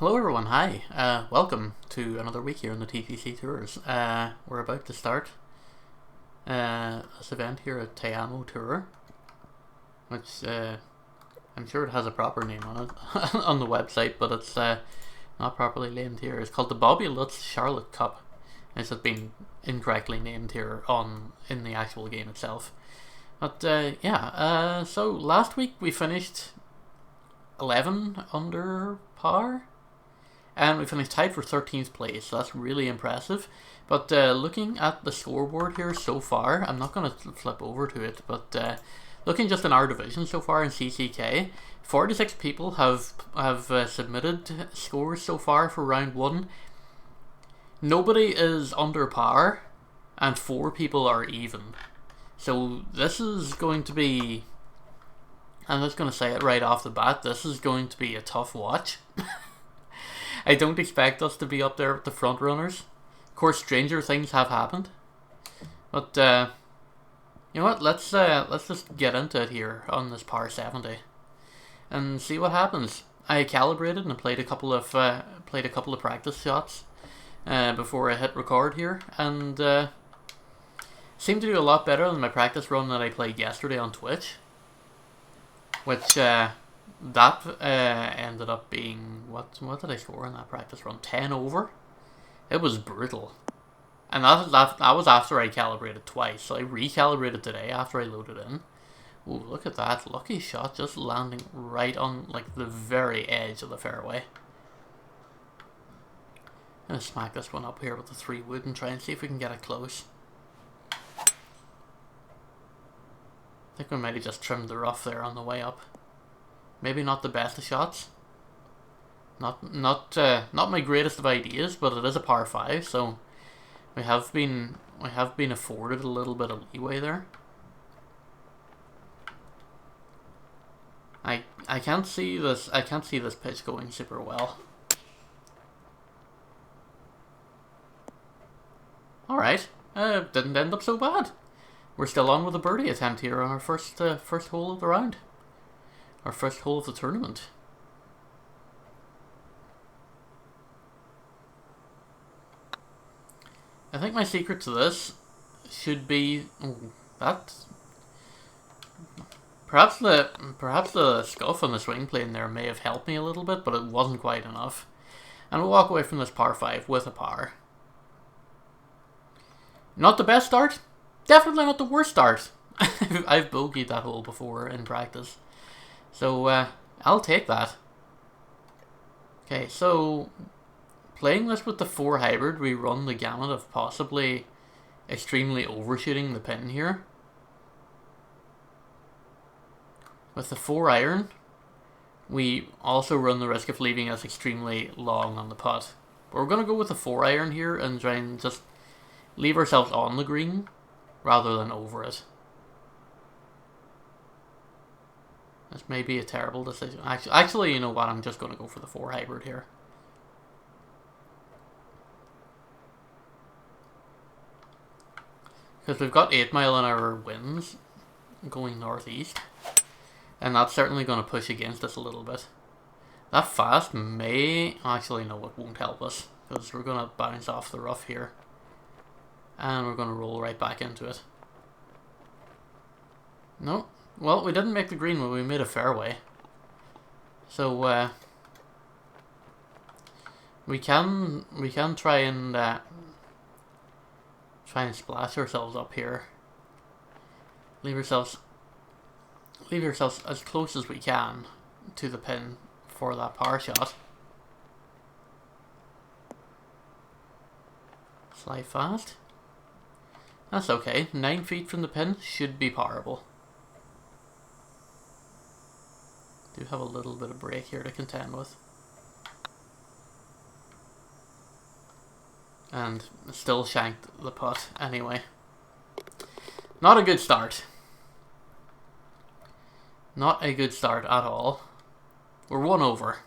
Hello everyone, hi. Welcome to another week here on the TGC Tours. We're about to start this event here at Te Tour, which I'm sure it has a proper name on it on the website, but it's not properly named here. It's called the Bobby Lutz Charlotte Cup. It's just been incorrectly named here in the actual game itself. But so last week we finished 11 under par. And we finished tied for 13th place, so that's really impressive. But looking at the scoreboard here so far, I'm not going to flip over to it, but looking just in our division so far in CCK, 46 people have submitted scores so far for round 1. Nobody is under par, and 4 people are even. So this is going to be, I'm just going to say it right off the bat, this is going to be a tough watch. I don't expect us to be up there with the front runners. Of course, stranger things have happened. But you know what? Let's just get into it here on this par 70 and see what happens. I calibrated and played a couple of practice shots before I hit record here, and seemed to do a lot better than my practice run that I played yesterday on Twitch, which that ended up being, what did I score in that practice run? 10 over? It was brutal. And that was after I calibrated twice. So I recalibrated today after I loaded in. Ooh, look at that. Lucky shot, just landing right on like the very edge of the fairway. I'm going to smack this one up here with the 3 wood and try and see if we can get it close. I think we might have just trimmed the rough there on the way up. Maybe not the best of shots. Not my greatest of ideas, but it is a par 5, so we have been afforded a little bit of leeway there. I can't see this pitch going super well. Alright. Didn't end up so bad. We're still on with a birdie attempt here on our first hole of the round. Our first hole of the tournament. I think my secret to this should be that perhaps the scuff on the swing plane there may have helped me a little bit, but it wasn't quite enough. And we'll walk away from this par 5 with a par. Not the best start, definitely not the worst start. I've bogeyed that hole before in practice. So, I'll take that. Okay, so playing this with the 4 hybrid, we run the gamut of possibly extremely overshooting the pin here. With the 4 iron, we also run the risk of leaving us extremely long on the putt. But we're going to go with the 4 iron here and try and just leave ourselves on the green rather than over it. This may be a terrible decision. Actually, you know what? I'm just going to go for the 4 hybrid here. Because we've got 8 mile an hour winds going northeast. And that's certainly going to push against us a little bit. That fast may... Actually, no, it won't help us. Because we're going to bounce off the rough here. And we're going to roll right back into it. No. Well, we didn't make the green, but we made a fairway. So, we can try and splash ourselves up here. Leave ourselves as close as we can to the pin for that par shot. Slide fast. That's okay. 9 feet from the pin should be parable. Do have a little bit of break here to contend with. And still shanked the putt anyway. Not a good start. Not a good start at all. We're 1 over.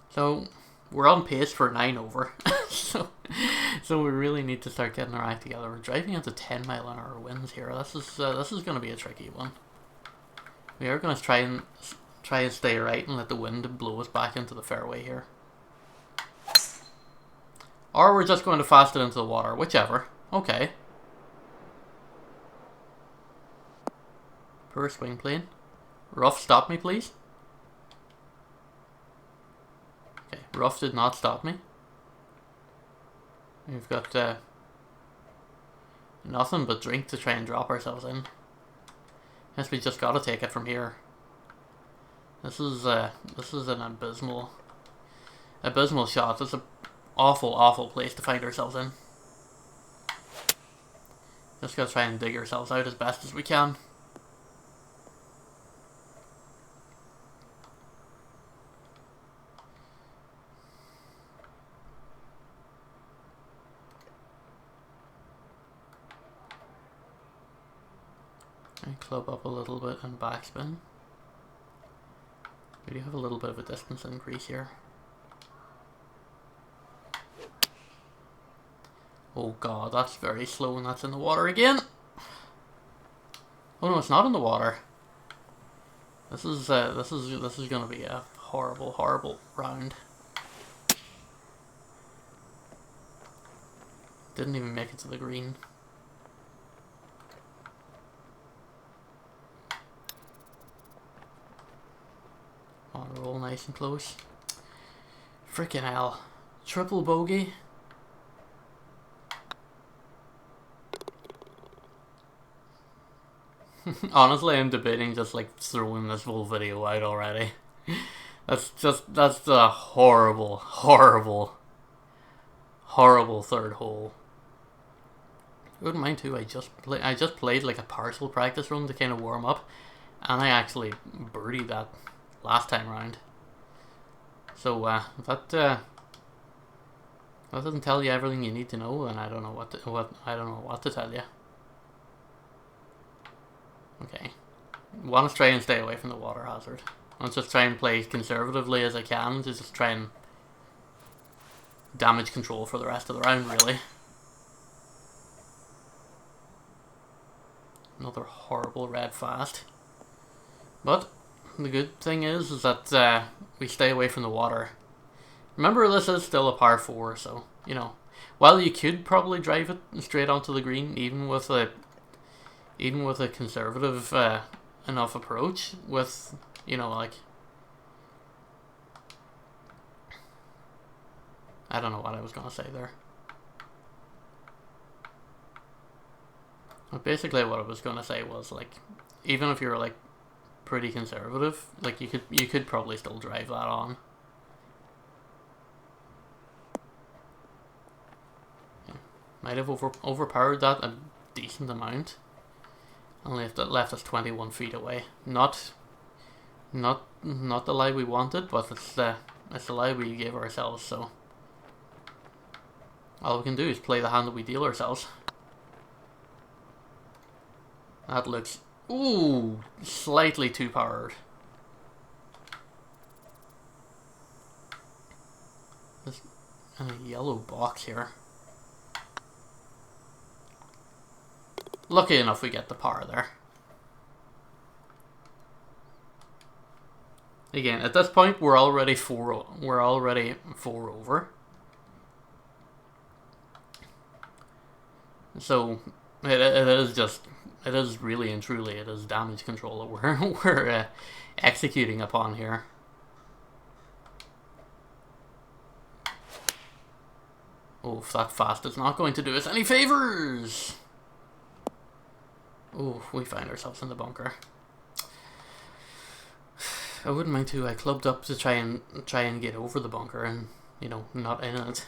So we're on pace for 9 over. so we really need to start getting our act together. We're driving into 10 mile an hour winds here. This is going to be a tricky one. We are going to try and try and stay right and let the wind blow us back into the fairway here. Or we're just going to fast it into the water, whichever. Okay. Poor swing plane. Rough, stop me, please. Okay, rough did not stop me. We've got nothing but drink to try and drop ourselves in. Guess we just gotta take it from here. This is an abysmal shot. It's an awful place to find ourselves in. Just gotta try and dig ourselves out as best as we can. And club up a little bit and backspin. We do have a little bit of a distance increase here. Oh god, that's very slow and that's in the water again. Oh no, it's not in the water. This is gonna be a horrible round. Didn't even make it to the green. On roll nice and close. Freaking hell. Triple bogey. Honestly, I'm debating just like throwing this whole video out already. That's a horrible third hole. I wouldn't mind too. I just played like a partial practice run to kind of warm up, and I actually birdied that last time round. So that doesn't tell you everything you need to know, and I don't know what to tell you. Okay, want to try and stay away from the water hazard. I'll just try and play conservatively as I can to just try and damage control for the rest of the round, really. Another horrible red fast. But the good thing is that we stay away from the water. Remember, this is still a par 4, so, you know, while you could probably drive it straight onto the green, even with a conservative enough approach, with, you know, like, I don't know what I was gonna say there. But basically what I was gonna say was, like, even if you're like pretty conservative, like, you could probably still drive that on. Yeah. Might have overpowered that a decent amount. Only if that left us 21 feet away. Not the lie we wanted, but it's the lie we gave ourselves, so all we can do is play the hand that we deal ourselves. That looks, ooh, slightly too powered. There's a yellow box here. Lucky enough we get the par there. Again, at this point we're already four over. So it is really and truly, it is damage control that we're executing upon here. Oh, that fast is not going to do us any favors. Oh, we find ourselves in the bunker. I wouldn't mind too. I clubbed up to try and get over the bunker, and, you know, not in it.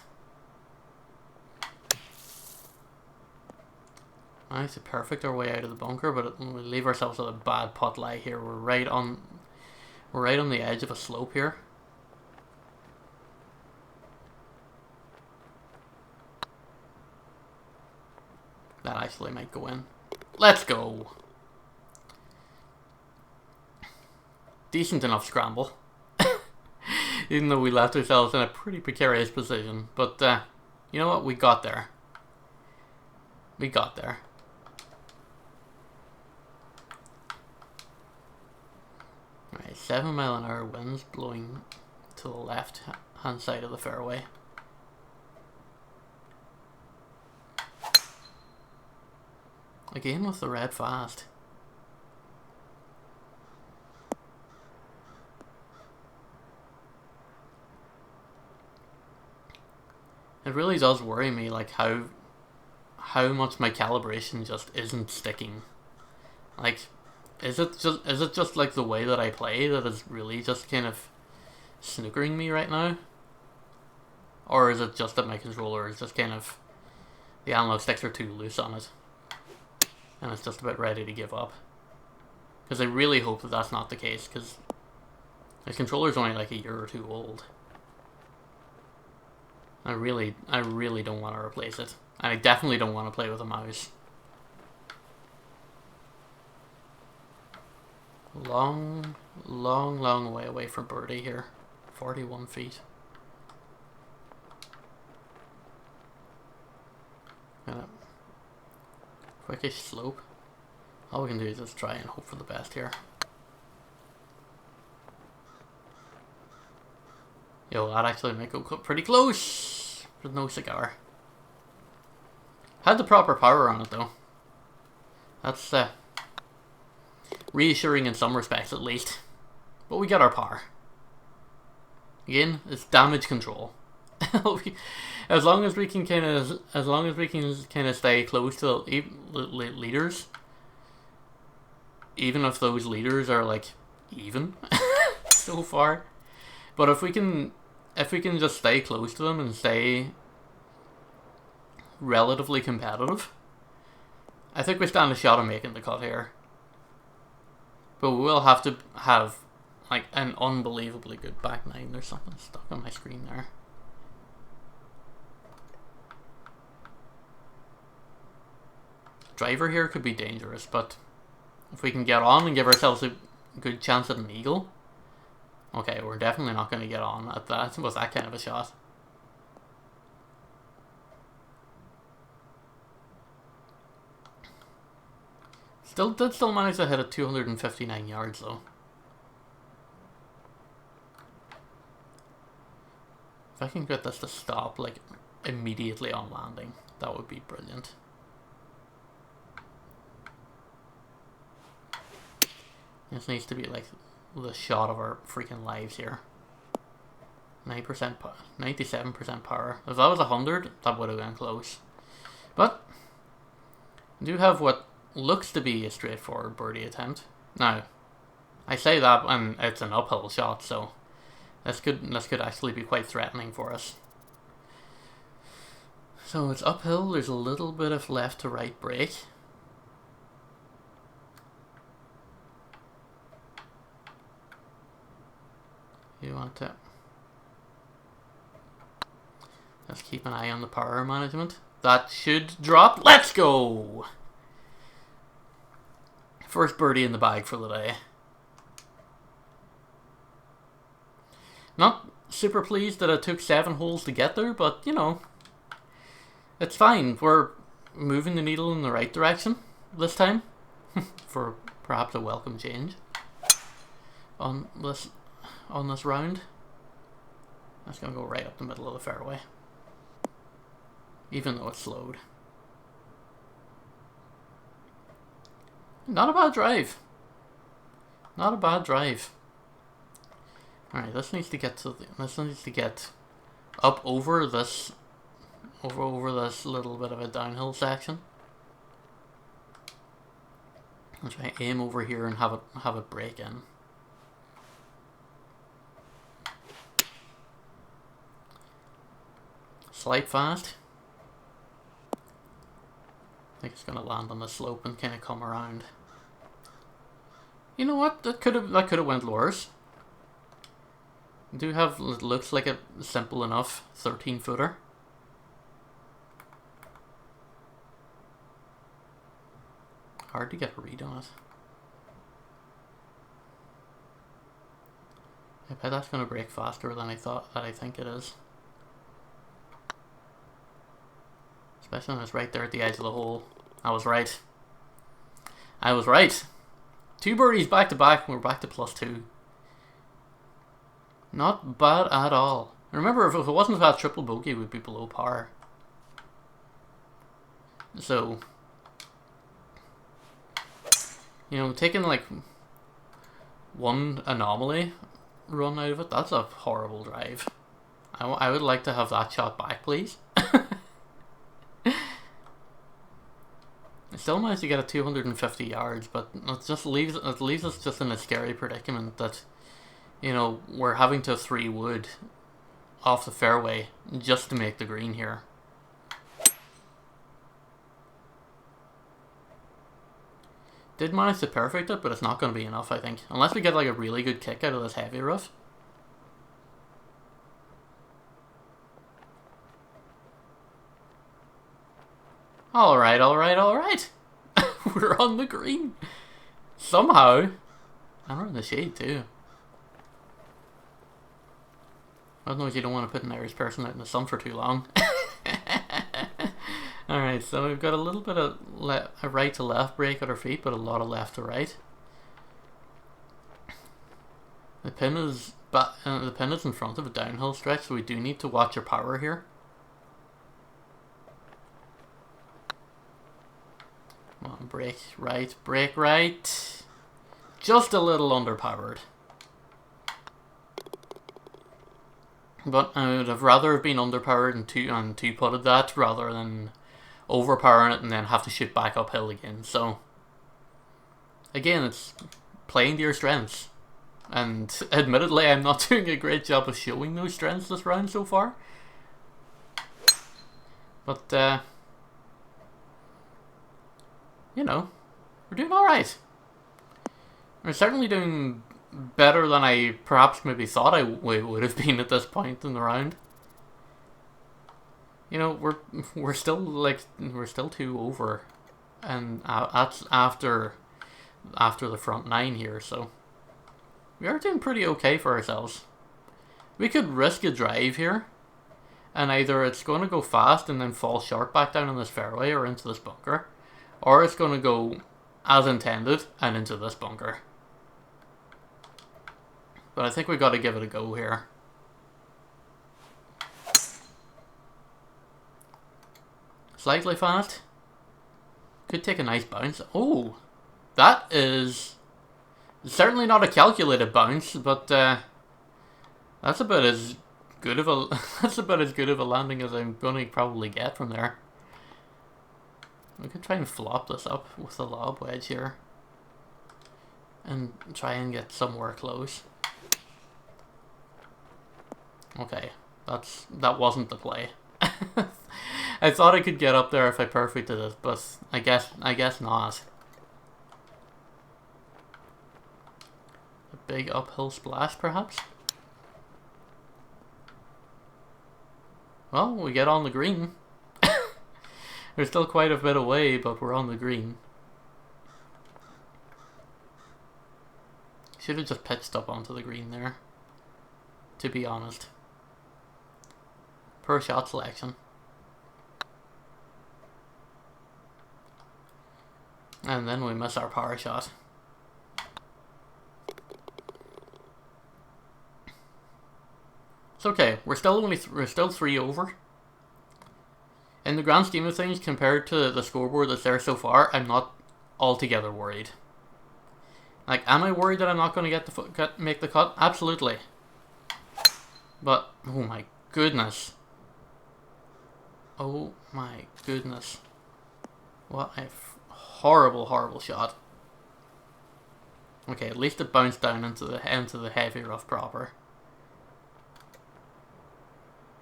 Nice, to perfect our way out of the bunker, but we leave ourselves with a bad putt lie here. We're right on the edge of a slope here. That actually might go in. Let's go. Decent enough scramble. Even though we left ourselves in a pretty precarious position. But, you know what? We got there. We got there. Right, Okay, 7-mile-an-hour winds blowing to the left hand side of the fairway. Again with the red fast. It really does worry me, like how much my calibration just isn't sticking. Like, is it just like the way that I play that is really just kind of snookering me right now? Or is it just that my controller is just kind of, the analog sticks are too loose on it and it's just about ready to give up? Because I really hope that that's not the case, because the controller's only like a year or two old. I really don't want to replace it. And I definitely don't want to play with a mouse. Long way away from birdie here. 41 feet. Got a quickish slope. All we can do is just try and hope for the best here. Yo, that actually might go pretty close. There's no cigar. Had the proper power on it though. That's reassuring in some respects at least. But we got our power. Again, it's damage control. as long as we can kind of stay close to the leaders, even if those leaders are like even so far. But if we can just stay close to them and stay relatively competitive, I think we stand a shot of making the cut here. But we will have to have like an unbelievably good back nine. There's something stuck on my screen there. Driver here could be dangerous, but if we can get on and give ourselves a good chance at an eagle. Okay, we're definitely not going to get on at that with that kind of a shot. Did still manage to hit at 259 yards though. If I can get this to stop like immediately on landing, that would be brilliant. This needs to be like the shot of our freaking lives here. 97% power. If that was 100, that would have been close. But I do have what looks to be a straightforward birdie attempt. Now, I say that and it's an uphill shot, so this could actually be quite threatening for us. So it's uphill, there's a little bit of left to right break. You want to just keep an eye on the power management. That should drop. Let's go! First birdie in the bag for the day. Not super pleased that it took 7 holes to get there, but you know, it's fine. We're moving the needle in the right direction this time for perhaps a welcome change on this round. That's gonna go right up the middle of the fairway, even though it's slowed. Not a bad drive. Not a bad drive. Alright, this needs to get up over this little bit of a downhill section. I'll try to aim over here and have it break in. Slight fast. I think it's gonna land on the slope and kind of come around. You know what? That could have went worse. I do have, it looks like a simple enough 13-footer. Hard to get a read on it. I bet that's gonna break faster than I think it is. Especially when it's right there at the edge of the hole. I was right. I was right. 2 birdies back to back and we're back to +2. Not bad at all. Remember, if it wasn't for that triple bogey, we'd be below par. So, you know, taking like one anomaly run out of it, that's a horrible drive. I would like to have that shot back, please. I still managed to get it 250 yards, but it leaves us just in a scary predicament that, you know, we're having to 3-wood off the fairway just to make the green here. Did manage to perfect it, but it's not going to be enough, I think. Unless we get like a really good kick out of this heavy rough. Alright, alright, alright. We're on the green. Somehow. And we're in the shade too. I don't know if you don't want to put an Irish person out in the sun for too long. Alright, so we've got a little bit of a right to left break at our feet, but a lot of left to right. The pin is in front of a downhill stretch, so we do need to watch our power here. Come on, break right, break right. Just a little underpowered. But I would have rather been underpowered and two-putted that rather than overpowering it and then have to shoot back uphill again. So, again, it's playing to your strengths. And admittedly, I'm not doing a great job of showing those strengths this round so far. But, you know, we're doing alright. We're certainly doing better than I perhaps maybe thought we would have been at this point in the round. You know, we're still 2 over, and that's after the front 9 here, so we are doing pretty okay for ourselves. We could risk a drive here, and either it's going to go fast and then fall short back down in this fairway or into this bunker, or it's going to go as intended and into this bunker. But I think we got to give it a go here. Slightly fast. Could take a nice bounce. Oh, that is certainly not a calculated bounce, but that's about as good of a landing as I'm going to probably get from there. We could try and flop this up with the lob wedge here, and try and get somewhere close. Okay, that wasn't the play. I thought I could get up there if I perfected it, but I guess not. A big uphill splash, perhaps? Well, we get on the green. We're still quite a bit away, but we're on the green. Should have just pitched up onto the green there, to be honest. Per shot selection. And then we miss our power shot. It's okay. We're still 3 over. In the grand scheme of things, compared to the scoreboard that's there so far, I'm not altogether worried. Like, am I worried that I'm not going to make the cut? Absolutely. But oh my goodness. Oh my goodness. What a horrible, horrible shot. Okay, at least it bounced down into the heavy rough proper.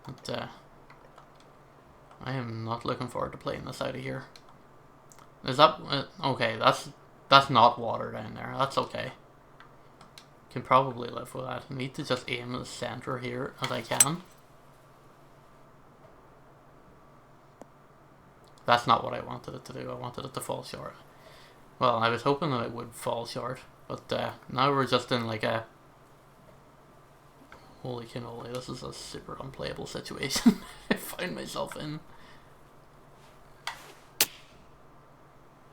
But I am not looking forward to playing this out of here. Is that okay? That's not water down there. That's okay. Can probably live with that. I need to just aim at the center here as I can. That's not what I wanted it to do. I wanted it to fall short. Well, I was hoping that it would fall short, but now we're just in like a... Holy cannoli, this is a super unplayable situation I find myself in.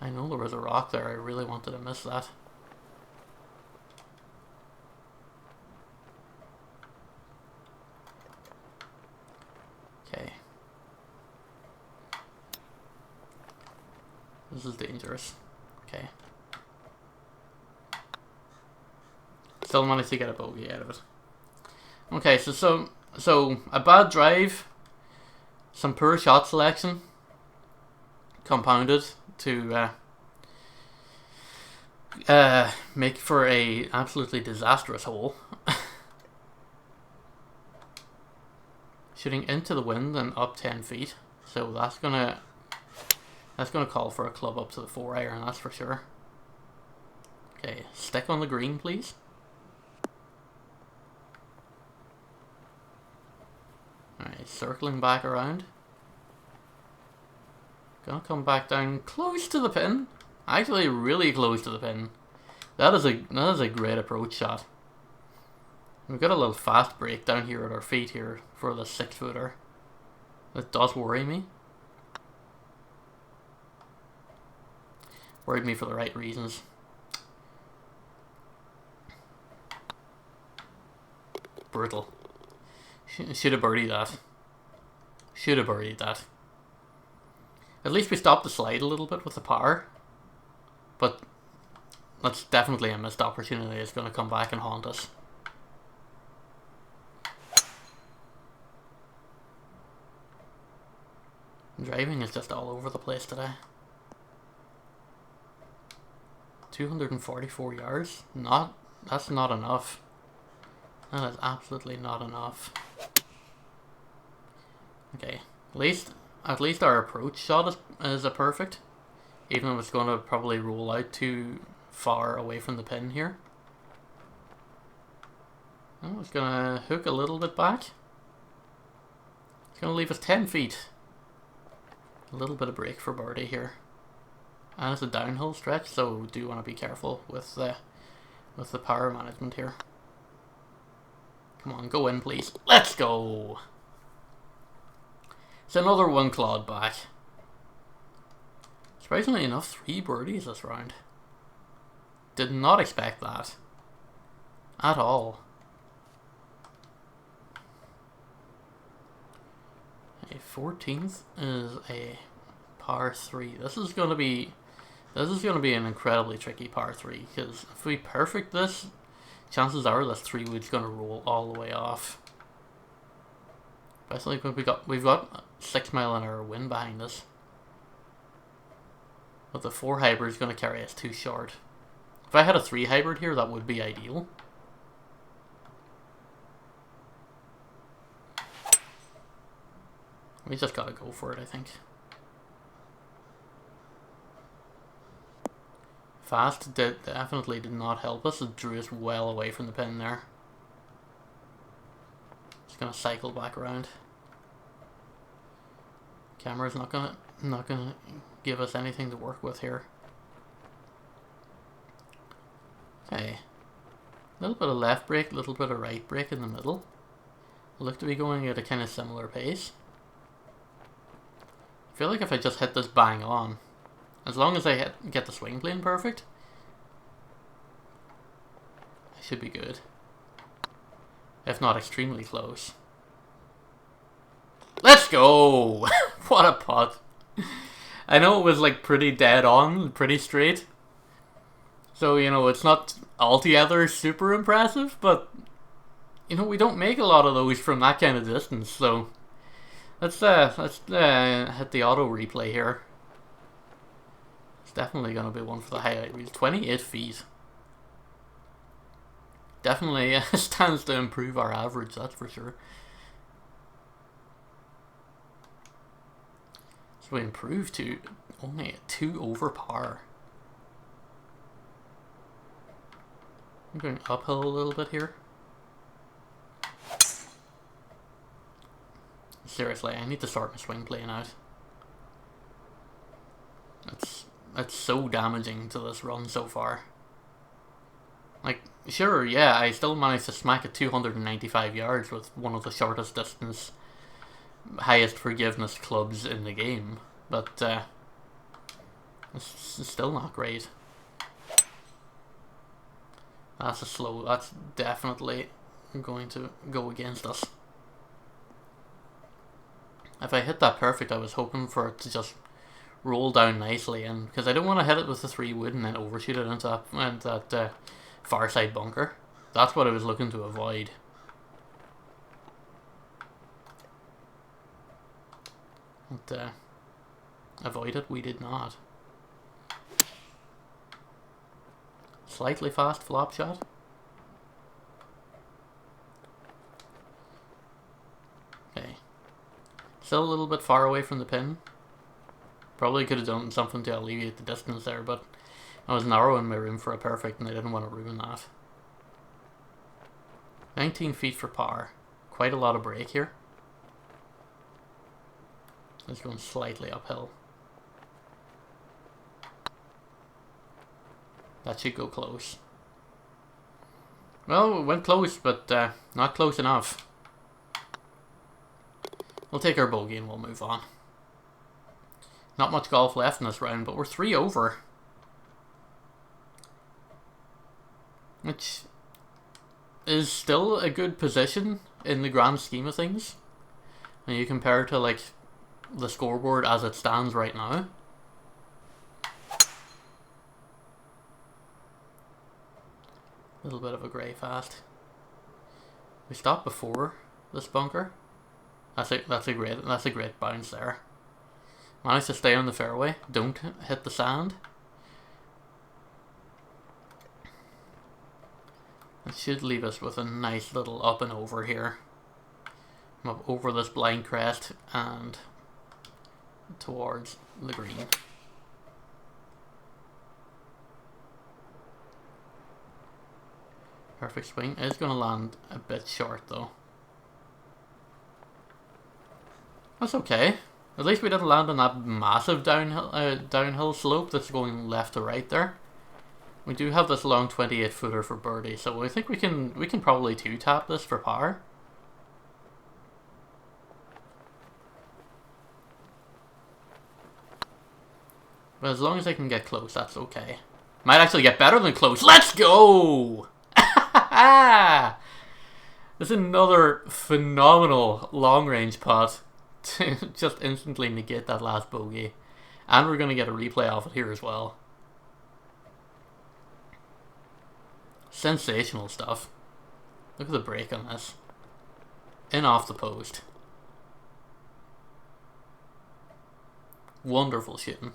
I know there was a rock there. I really wanted to miss that. This is dangerous. Okay. Still managed to get a bogey out of it. Okay, so a bad drive, some poor shot selection, compounded to make for a absolutely disastrous hole. Shooting into the wind and up 10 feet, so that's gonna call for a club up to the 4-iron, that's for sure. Okay, stick on the green, please. Alright, circling back around. Gonna come back down close to the pin. Actually, really close to the pin. That is a great approach shot. We've got a little fast break down here at our feet here for the 6-footer. It does worry me. Worried me for the right reasons. Brutal. Should have birdied that. Should have birdied that. At least we stopped the slide a little bit with the power. But that's definitely a missed opportunity. It's going to come back and haunt us. Driving is just all over the place today. 244 yards? That's not enough. That is absolutely not enough. Okay, at least our approach shot is a perfect. Even though it's going to probably roll out too far away from the pin here. Oh, it's going to hook a little bit back. It's going to leave us 10 feet. A little bit of break for birdie here. And it's a downhill stretch, so we do want to be careful with the power management here. Come on, go in please. Let's go! It's another one clawed back. Surprisingly enough, 3 birdies this round. Did not expect that. At all. A 14th is a par 3. This is going to be an incredibly tricky par 3, because if we perfect this, chances are this 3-wood's going to roll all the way off. Especially when we've got 6 mile an hour wind behind us. But the 4 hybrid is going to carry us too short. If I had a 3 hybrid here, that would be ideal. We just gotta go for it, I think. Fast definitely did not help us. It drew us well away from the pin there. Just gonna cycle back around. Camera's not gonna give us anything to work with here. Okay. A little bit of left brake, a little bit of right brake in the middle. Look to be going at a kind of similar pace. I feel like if I just hit this bang on, as long as I get the swing plane perfect, I should be good. If not extremely close. Let's go! What a putt. I know it was like pretty dead on, pretty straight. So, you know, it's not altogether super impressive, but, you know, we don't make a lot of those from that kind of distance, so let's hit the auto replay here. It's definitely going to be one for the highlight reel. 28 feet. Definitely stands to improve our average, that's for sure. So we improved to only a 2 over par. I'm going uphill a little bit here. Seriously, I need to sort my swing plane out. It's so damaging to this run so far. Like, sure, yeah, I still managed to smack it 295 yards with one of the shortest distance, highest forgiveness clubs in the game, but it's still not great. That's definitely going to go against us. If I hit that perfect, I was hoping for it to just roll down nicely, and because I don't want to hit it with the 3 wood and then overshoot it into that far side bunker. That's what I was looking to avoid. But avoid it we did not. Slightly fast flop shot. Okay. Still a little bit far away from the pin. Probably could have done something to alleviate the distance there, but I was narrowing my room for a perfect and I didn't want to ruin that. 19 feet for par. Quite a lot of break here. It's going slightly uphill. That should go close. Well, it went close, but not close enough. We'll take our bogey and we'll move on. Not much golf left in this round, but we're 3 over. Which is still a good position in the grand scheme of things. When you compare to like the scoreboard as it stands right now. A little bit of a grey fast. We stopped before this bunker. That's a great bounce there. Managed to stay on the fairway. Don't hit the sand. It should leave us with a nice little up and over here. I'm up over this blind crest and towards the green. Perfect swing. It's going to land a bit short though. That's okay. At least we didn't land on that massive downhill slope that's going left to right there. We do have this long 28 footer for birdie, so I think we can probably 2-tap this for par. But as long as I can get close, that's okay. Might actually get better than close. Let's go! This is another phenomenal long range putt to just instantly negate that last bogey. And we're going to get a replay of it here as well. Sensational stuff. Look at the break on this. In off the post. Wonderful shooting.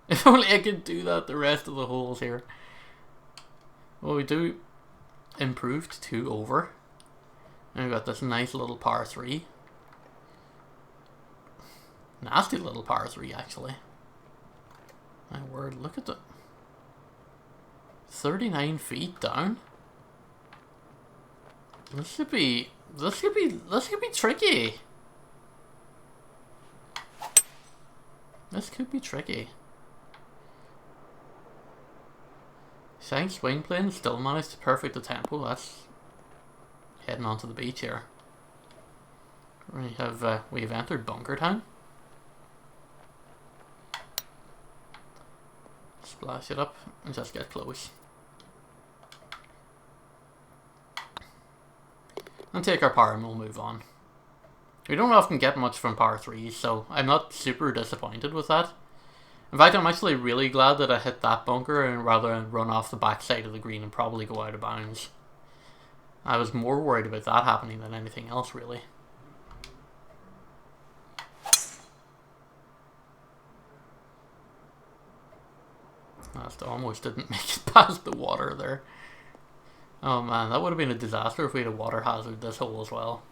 If only I could do that the rest of the holes here. Well, we do improved 2 over. And we've got this nice little par 3. Nasty little par 3 actually. My word, look at the 39 feet down. This could be tricky. This could be tricky. Shank swing plane still managed to perfect the tempo. That's heading onto the beach here. We've entered bunker time. Splash it up and just get close. And take our par and we'll move on. We don't often get much from par 3s, so I'm not super disappointed with that. In fact, I'm actually really glad that I hit that bunker and rather than run off the back side of the green and probably go out of bounds. I was more worried about that happening than anything else, really. Just almost didn't make it past the water there. Oh man, that would have been a disaster if we had a water hazard this hole as well.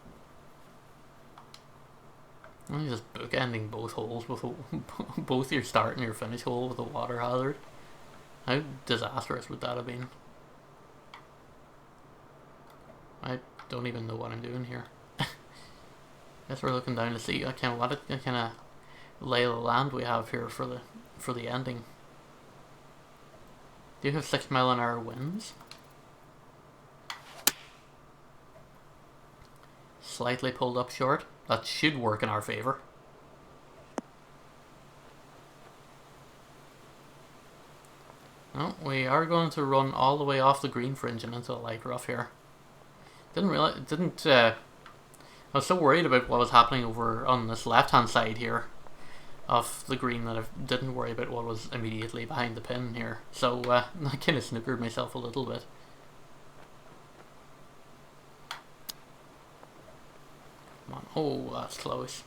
I'm just bookending both holes with both your start and your finish hole with a water hazard. How disastrous would that have been? I don't even know what I'm doing here. Guess we're looking down to see what kind of lay of the land we have here for the ending. Do you have 6 mile/hour winds? Slightly pulled up short. That should work in our favour. No, we are going to run all the way off the green fringe and into the light rough here. I was so worried about what was happening over on this left hand side here. of the green that I didn't worry about what was immediately behind the pin here. So I kind of snookered myself a little bit. Come on. Oh, that's close.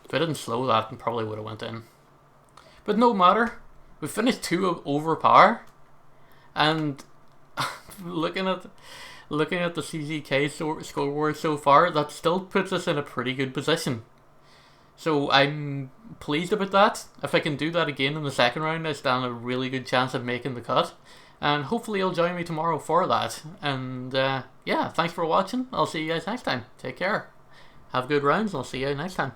If I didn't slow that, I probably would have went in. But no matter. We finished 2 over par. And looking at the CCK scoreboard so far, that still puts us in a pretty good position. So I'm pleased about that. If I can do that again in the second round, I stand a really good chance of making the cut. And hopefully you'll join me tomorrow for that. And yeah, thanks for watching. I'll see you guys next time. Take care. Have good rounds. I'll see you next time.